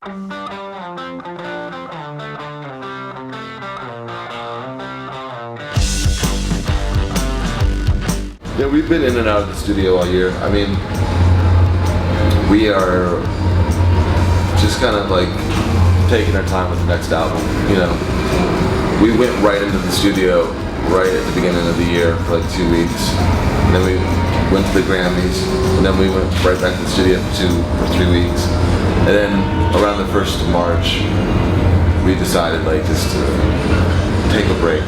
Yeah, we've been in and out of the studio all year. I mean, we are just kind of like taking our time with the next album, you know. We went right into the studio right at the beginning of the year for like 2 weeks. And then we went to the Grammys, and then we went right back to the studio for 3 weeks. And then around the 1st of March, we decided like just to take a break.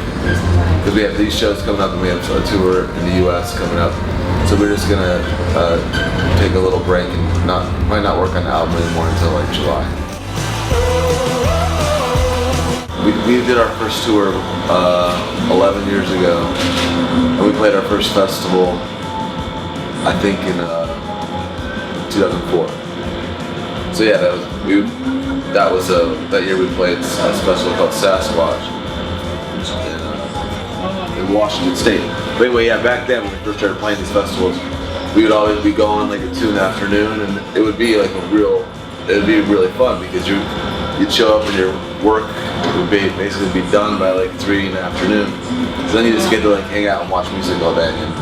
Because we have these shows coming up and we have a tour in the US coming up. So we're just gonna take a little break and might not work on the album anymore until like July. We did our first tour 11 years ago, and we played our first festival, I think in 2004. So yeah, that year we played a festival called Sasquatch in Washington State. But anyway, yeah, back then when we first started playing these festivals, we would always be going like at 2 in the afternoon, and it would be like it would be really fun because you'd show up and your work would basically be done by like 3 in the afternoon. So then you just get to like hang out and watch music all day. And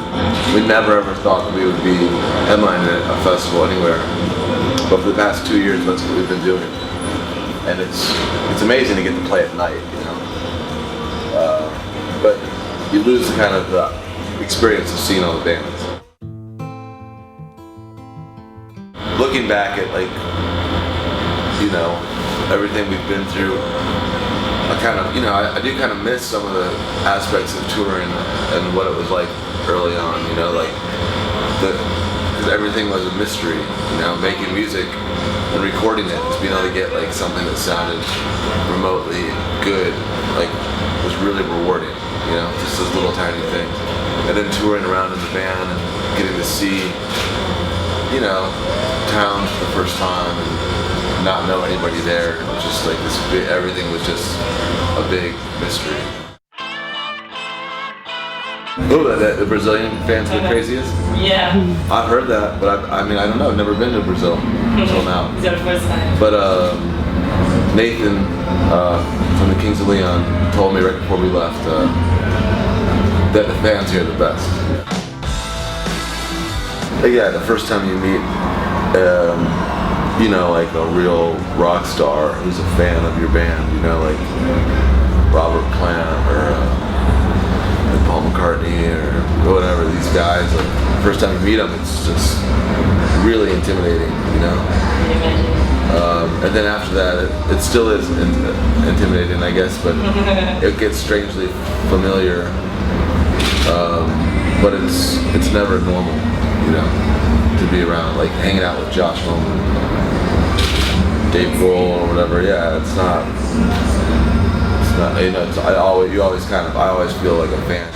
we never ever thought that we would be headlining at a festival anywhere. But for the past 2 years, that's what we've been doing. And it's amazing to get to play at night, you know. But you lose the kind of experience of seeing all the bands. Looking back at like, you know, everything we've been through, I do kind of miss some of the aspects of touring and what it was like early on, you know, like because everything was a mystery, you know, making music and recording it, just being able to get like something that sounded remotely good, like was really rewarding, you know, just those little tiny things. And then touring around in the van and getting to see, you know, towns for the first time and not know anybody there. It was just like this big, everything was just a big mystery. Oh, the Brazilian fans go craziest? Yeah. I've heard that, but I mean, I don't know. I've never been to Brazil until now. Is that the first time? But Nathan from the Kings of Leon told me right before we left that the fans here are the best. Yeah, the first time you meet, you know, like a real rock star who's a fan of your band, you know, like Robert Plant or Paul McCartney or whatever, these guys, like, the first time you meet them, it's just really intimidating, you know? And then after that, it still is intimidating, I guess, but it gets strangely familiar, but it's never normal, you know, to be around, like hanging out with Josh Homme, Dave Grohl or whatever. Yeah, it's not, you know, I always feel like a fan.